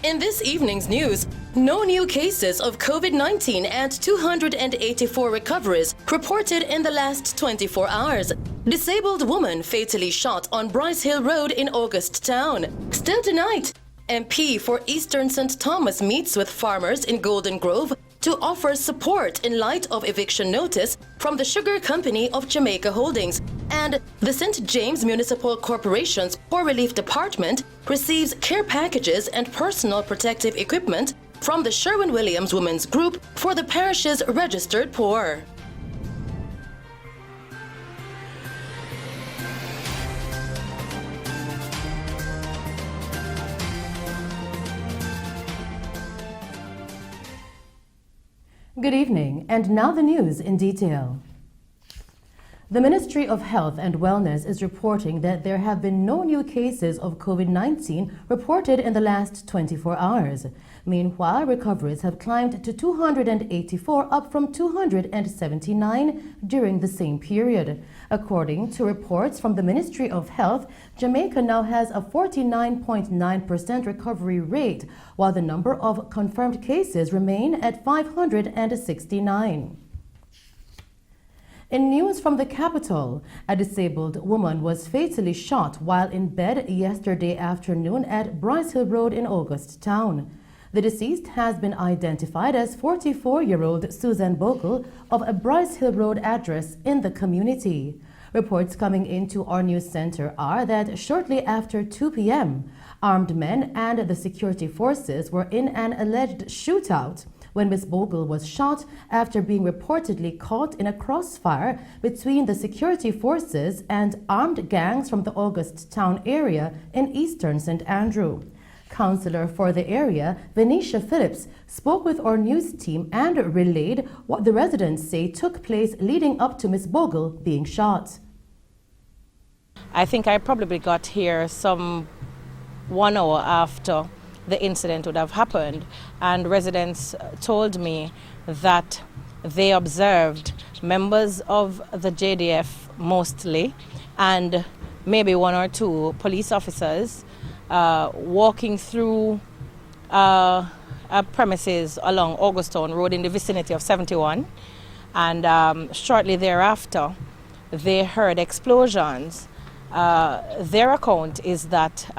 In this evening's news, no new cases of COVID-19 and 284 recoveries reported in the last 24 hours. Disabled woman fatally shot on Bryce Hill Road in August Town. Still tonight, MP for Eastern St. Thomas meets with farmers in Golden Grove to offer support in light of eviction notice from the Sugar Company of Jamaica Holdings. And the St. James Municipal Corporation's Poor Relief Department receives care packages and personal protective equipment from the Sherwin-Williams Women's Group for the parish's registered poor. Good evening, and now the news in detail. The Ministry of Health and Wellness is reporting that there have been no new cases of COVID-19 reported in the last 24 hours. Meanwhile, recoveries have climbed to 284, up from 279 during the same period. According to reports from the Ministry of Health, Jamaica now has a 49.9% recovery rate, while the number of confirmed cases remain at 569. In news from the capital, a disabled woman was fatally shot while in bed yesterday afternoon at Bryce Hill Road in August Town. The deceased has been identified as 44-year-old Susan Bogle of a Bryce Hill Road address in the community. Reports coming into our news center are that shortly after 2 p.m., armed men and the security forces were in an alleged shootout when Ms. Bogle was shot after being reportedly caught in a crossfire between the security forces and armed gangs from the August Town area in eastern St. Andrew. Councillor for the area, Venetia Phillips, spoke with our news team and relayed what the residents say took place leading up to Ms. Bogle being shot. I think I probably got here some 1 hour after the incident would have happened, and residents told me that they observed members of the JDF mostly and maybe 1 or 2 police officers walking through premises along Augusttown Road in the vicinity of 71, and shortly thereafter they heard explosions. Their account is that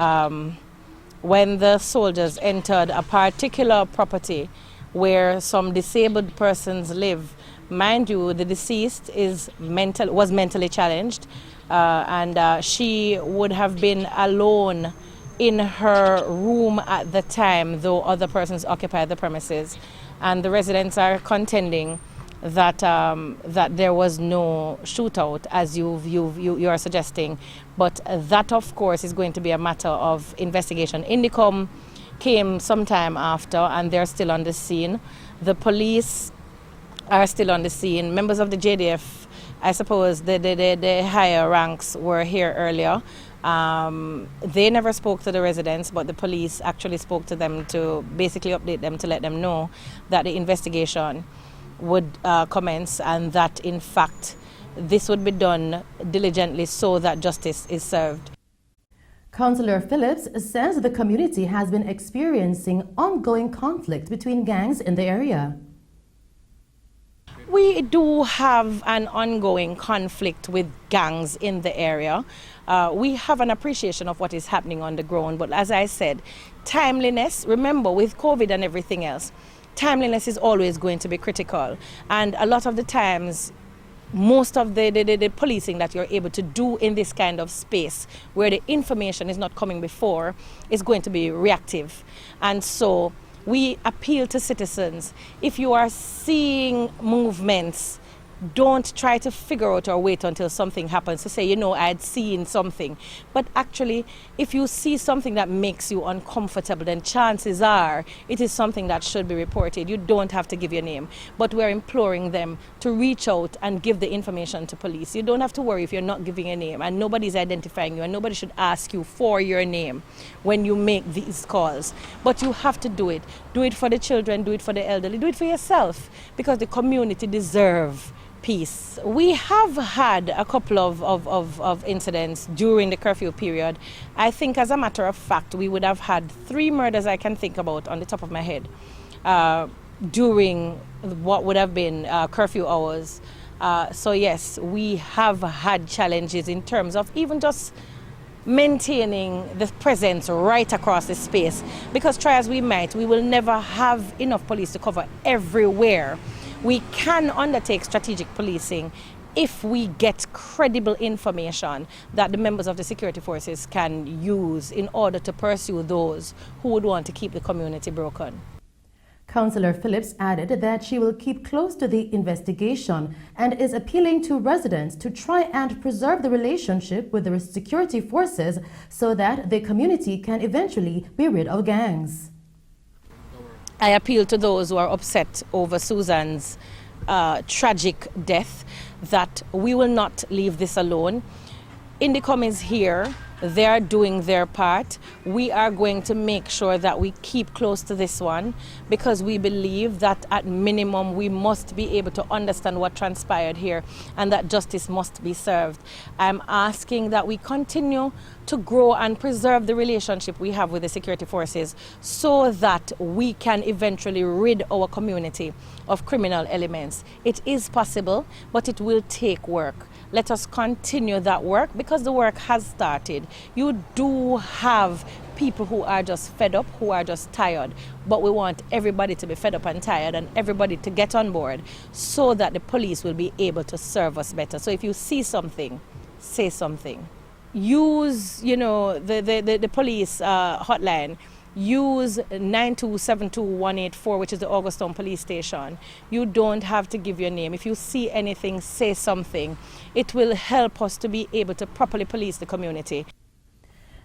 when the soldiers entered a particular property where some disabled persons live, mind you, the deceased was mentally challenged, and she would have been alone in her room at the time, though other persons occupied the premises. And the residents are contending that that there was no shootout, as you are suggesting, but that of course is going to be a matter of investigation. Indicom came sometime after, and they're still on the scene. The police are still on the scene. Members of the JDF, I suppose the higher ranks were here earlier. They never spoke to the residents, but the police actually spoke to them to basically update them, to let them know that the investigation would commence, and that in fact this would be done diligently so that justice is served. Councillor Phillips says the community has been experiencing ongoing conflict between gangs in the area. We do have an ongoing conflict with gangs in the area. We have an appreciation of what is happening on the ground, but as I said, timeliness, remember with COVID and everything else, timeliness is always going to be critical, and a lot of the times most of the policing that you're able to do in this kind of space where the information is not coming before is going to be reactive. And so we appeal to citizens, if you are seeing movements, don't try to figure out or wait until something happens to say, you know, I'd seen something. But actually, if you see something that makes you uncomfortable, then chances are it is something that should be reported. You don't have to give your name. But we're imploring them to reach out and give the information to police. You don't have to worry if you're not giving a name, and nobody's identifying you, and nobody should ask you for your name when you make these calls. But you have to do it. Do it for the children, do it for the elderly, do it for yourself, because the community deserve piece. We have had a couple of incidents during the curfew period. I think, as a matter of fact, we would have had 3 murders I can think about on the top of my head during what would have been curfew hours. So yes, we have had challenges in terms of even just maintaining the presence right across the space, because try as we might, we will never have enough police to cover everywhere. We can undertake strategic policing if we get credible information that the members of the security forces can use in order to pursue those who would want to keep the community broken. Councillor Phillips added that she will keep close to the investigation and is appealing to residents to try and preserve the relationship with the security forces so that the community can eventually be rid of gangs. I appeal to those who are upset over Susan's tragic death that we will not leave this alone. Indicom is here. They are doing their part. We are going to make sure that we keep close to this one, because we believe that at minimum we must be able to understand what transpired here and that justice must be served. I'm asking that we continue to grow and preserve the relationship we have with the security forces so that we can eventually rid our community of criminal elements. It is possible, but it will take work. Let us continue that work, because the work has started. You do have people who are just fed up, who are just tired, but we want everybody to be fed up and tired and everybody to get on board so that the police will be able to serve us better. So if you see something, say something. Use, the police hotline. Use 9272184, which is the Augustown Police Station. You don't have to give your name. If you see anything, say something. It will help us to be able to properly police the community.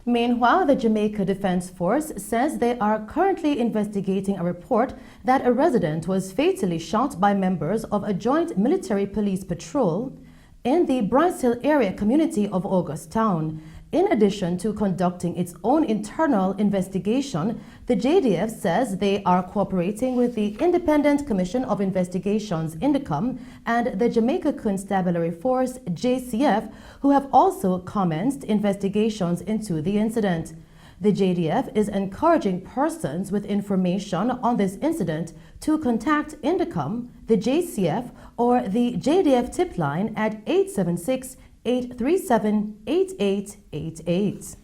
Meanwhile, the Jamaica Defense Force says they are currently investigating a report that a resident was fatally shot by members of a joint military police patrol in the Bryce Hill area community of Augustown. In addition to conducting its own internal investigation, the JDF says they are cooperating with the Independent Commission of Investigations (INDECOM) and the Jamaica Constabulary Force (JCF), who have also commenced investigations into the incident. The JDF is encouraging persons with information on this incident to contact INDECOM, the JCF, or the JDF tip line at 876-837-8888.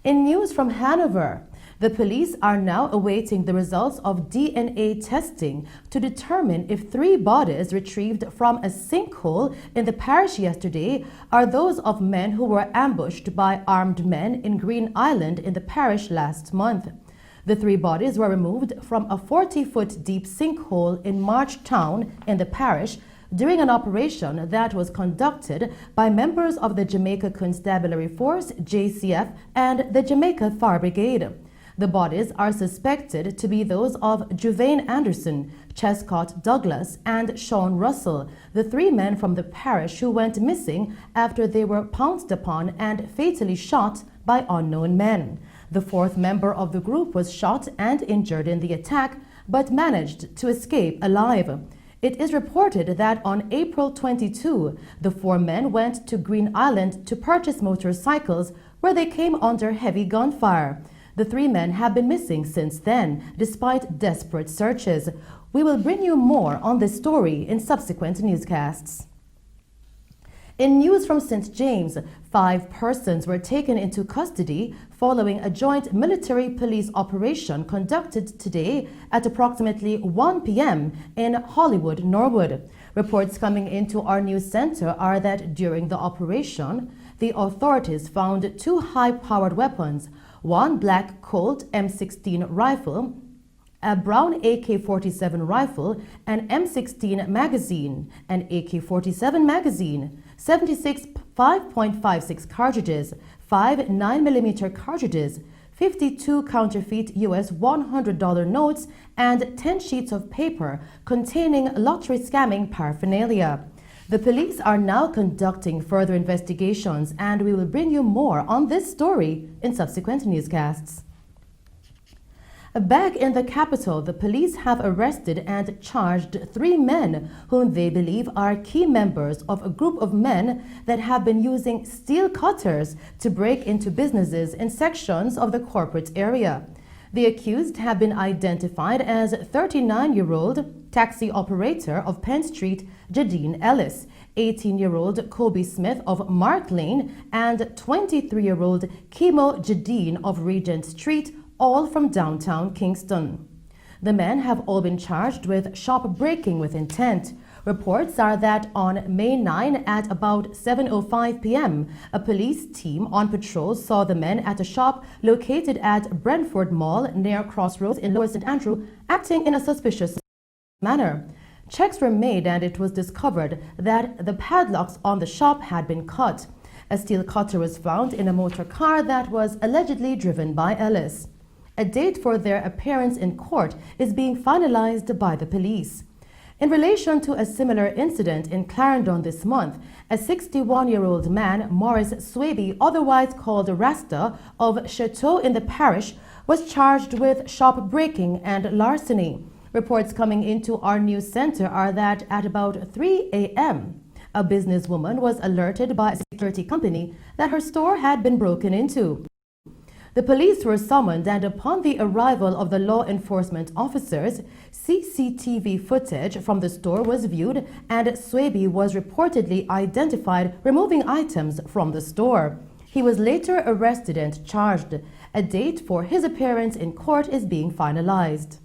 In news from Hanover, the police are now awaiting the results of DNA testing to determine if 3 bodies retrieved from a sinkhole in the parish yesterday are those of men who were ambushed by armed men in Green Island in the parish last month. The 3 bodies were removed from a 40-foot deep sinkhole in Marchtown in the parish during an operation that was conducted by members of the Jamaica Constabulary Force, JCF, and the Jamaica Fire Brigade. The bodies are suspected to be those of Juvain Anderson, Chescott Douglas, and Sean Russell, the 3 men from the parish who went missing after they were pounced upon and fatally shot by unknown men. The 4th member of the group was shot and injured in the attack, but managed to escape alive. It is reported that on April 22, the 4 men went to Green Island to purchase motorcycles, where they came under heavy gunfire. The 3 men have been missing since then, despite desperate searches. We will bring you more on this story in subsequent newscasts. In news from St. James, 5 persons were taken into custody following a joint military police operation conducted today at approximately 1 p.m. in Hollywood, Norwood. Reports coming into our news center are that during the operation, the authorities found 2 high-powered weapons, 1 black Colt M16 rifle, a brown AK-47 rifle, an M16 magazine, an AK-47 magazine, 76 5.56 cartridges, 5 9mm cartridges, 52 counterfeit US $100 notes, and 10 sheets of paper containing lottery scamming paraphernalia. The police are now conducting further investigations, and we will bring you more on this story in subsequent newscasts. Back in the capital, the police have arrested and charged 3 men whom they believe are key members of a group of men that have been using steel cutters to break into businesses in sections of the corporate area. The accused have been identified as 39-year-old taxi operator of Penn Street, Jadine Ellis, 18-year-old Kobe Smith of Mark Lane, and 23-year-old Kimo Jadine of Regent Street, all from downtown Kingston. The men have all been charged with shop breaking with intent. Reports are that on May 9 at about 7:05 p.m., a police team on patrol saw the men at a shop located at Brentford Mall near Crossroads in Lower St. Andrew acting in a suspicious manner. Checks were made and it was discovered that the padlocks on the shop had been cut. A steel cutter was found in a motor car that was allegedly driven by Ellis. A date for their appearance in court is being finalized by the police. In relation to a similar incident in Clarendon this month, a 61-year-old man, Morris Swaby, otherwise called Rasta, of Chateau in the parish, was charged with shop breaking and larceny. Reports coming into our news center are that at about 3 a.m., a businesswoman was alerted by a security company that her store had been broken into. The police were summoned, and upon the arrival of the law enforcement officers, CCTV footage from the store was viewed and Swaby was reportedly identified removing items from the store. He was later arrested and charged. A date for his appearance in court is being finalized.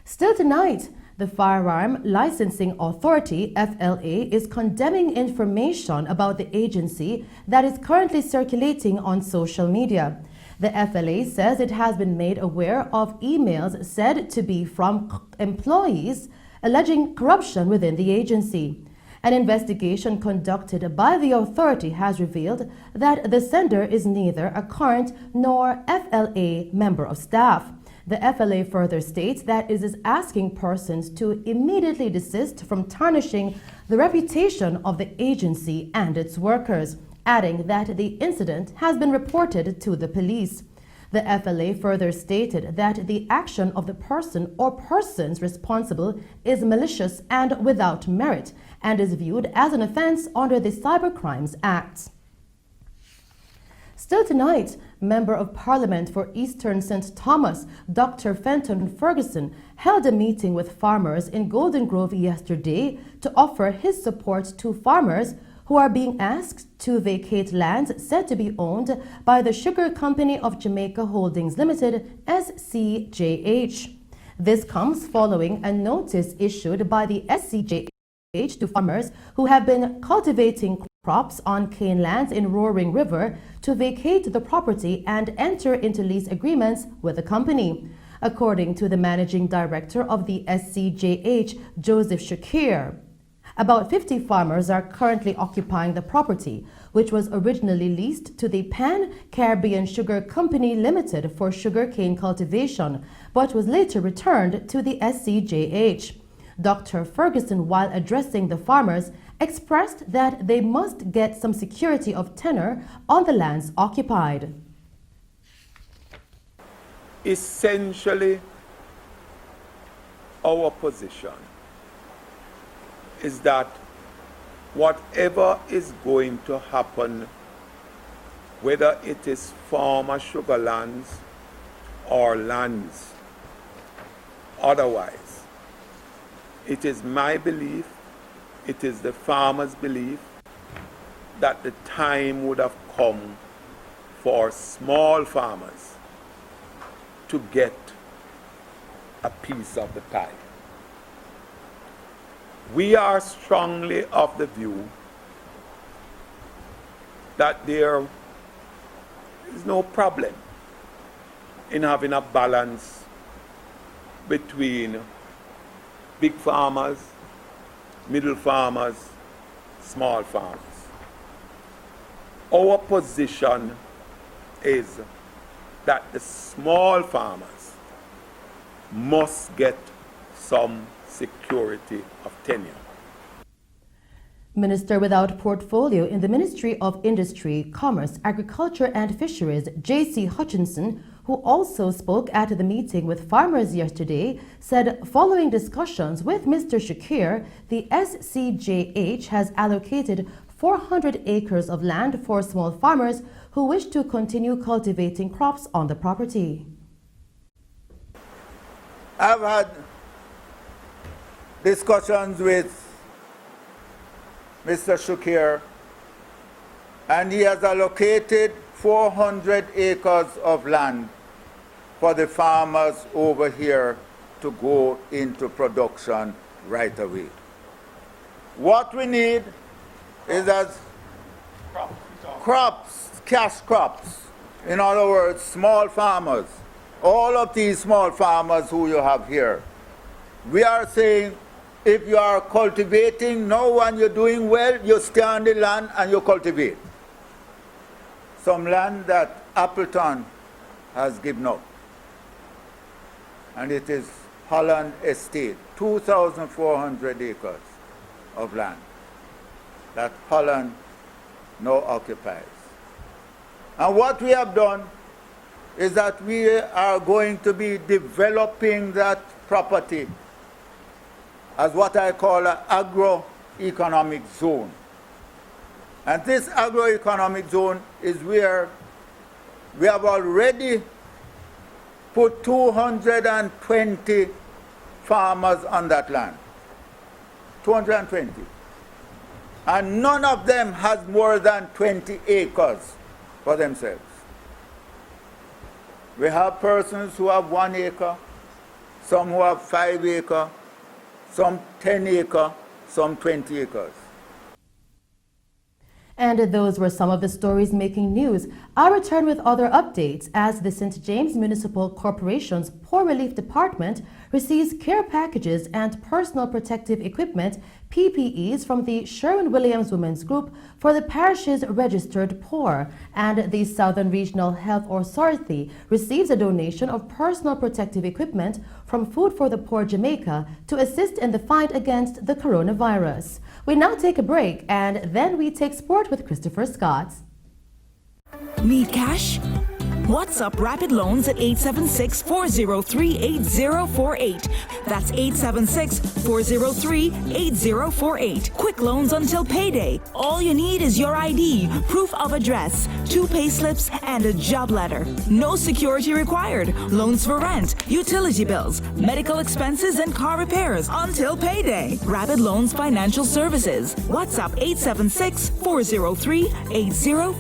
Still tonight, the Firearm Licensing Authority, FLA, is condemning information about the agency that is currently circulating on social media. The FLA says it has been made aware of emails said to be from employees alleging corruption within the agency. An investigation conducted by the authority has revealed that the sender is neither a current nor FLA member of staff. The FLA further states that it is asking persons to immediately desist from tarnishing the reputation of the agency and its workers, adding that the incident has been reported to the police. The FLA further stated that the action of the person or persons responsible is malicious and without merit and is viewed as an offense under the Cybercrimes Act. Still tonight, Member of Parliament for Eastern St. Thomas, Dr. FENTON Ferguson, held a meeting with farmers in Golden Grove yesterday to offer his support to farmers who are being asked to vacate lands said to be owned by the Sugar Company of Jamaica Holdings Limited, SCJH. This comes following a notice issued by the SCJH to farmers who have been cultivating crops on cane lands in Roaring River to vacate the property and enter into lease agreements with the company. According to the managing director of the SCJH, Joseph Shakir, about 50 farmers are currently occupying the property, which was originally leased to the Pan-Caribbean Sugar Company Limited for sugarcane cultivation, but was later returned to the SCJH. Dr. Ferguson, while addressing the farmers, expressed that they must get some security of tenure on the lands occupied. Essentially, our position is that whatever is going to happen, whether it is former sugar lands or lands otherwise, it is my belief, it is the farmers' belief that the time would have come for small farmers to get a piece of the pie. We are strongly of the view that there is no problem in having a balance between big farmers, middle farmers, small farmers. Our position is that the small farmers must get some security of tenure. Minister without portfolio in the Ministry of Industry, Commerce, Agriculture and Fisheries, J.C. Hutchinson, who also spoke at the meeting with farmers yesterday, said following discussions with Mr. Shakir, the SCJH has allocated 400 acres of land for small farmers who wish to continue cultivating crops on the property. I've had discussions with Mr. Shakir, and he has allocated 400 acres of land for the farmers over here to go into production right away. What we need is as crops, cash crops. In other words, small farmers. All of these small farmers who you have here. We are saying if you are cultivating, now when you're doing well, you stay on the land and you cultivate. Some land that Appleton has given up. And it is Holland Estate, 2,400 acres of land that Holland now occupies. And what we have done is that we are going to be developing that property as what I call an agroeconomic zone. And this agroeconomic zone is where we have already put 220 farmers on that land. 220. And none of them has more than 20 acres for themselves. We have persons who have 1 acre, some who have 5 acres, some 10 acres, some 20 acres. And those were some of the stories making news. I'll return with other updates as the St. James Municipal Corporation's Poor Relief Department receives care packages and personal protective equipment, PPEs, from the Sherwin-Williams Women's Group for the parish's registered poor. And the Southern Regional Health Authority receives a donation of personal protective equipment from Food for the Poor Jamaica to assist in the fight against the coronavirus. We now take a break and then we take sport with Christopher Scott. Need cash? WhatsApp Rapid Loans at 876-403-8048. That's 876-403-8048. Quick loans until payday. All you need is your ID, proof of address, 2 payslips, and a job letter. No security required. Loans for rent, utility bills, medical expenses, and car repairs until payday. Rapid Loans Financial Services. WhatsApp 876-403-8048.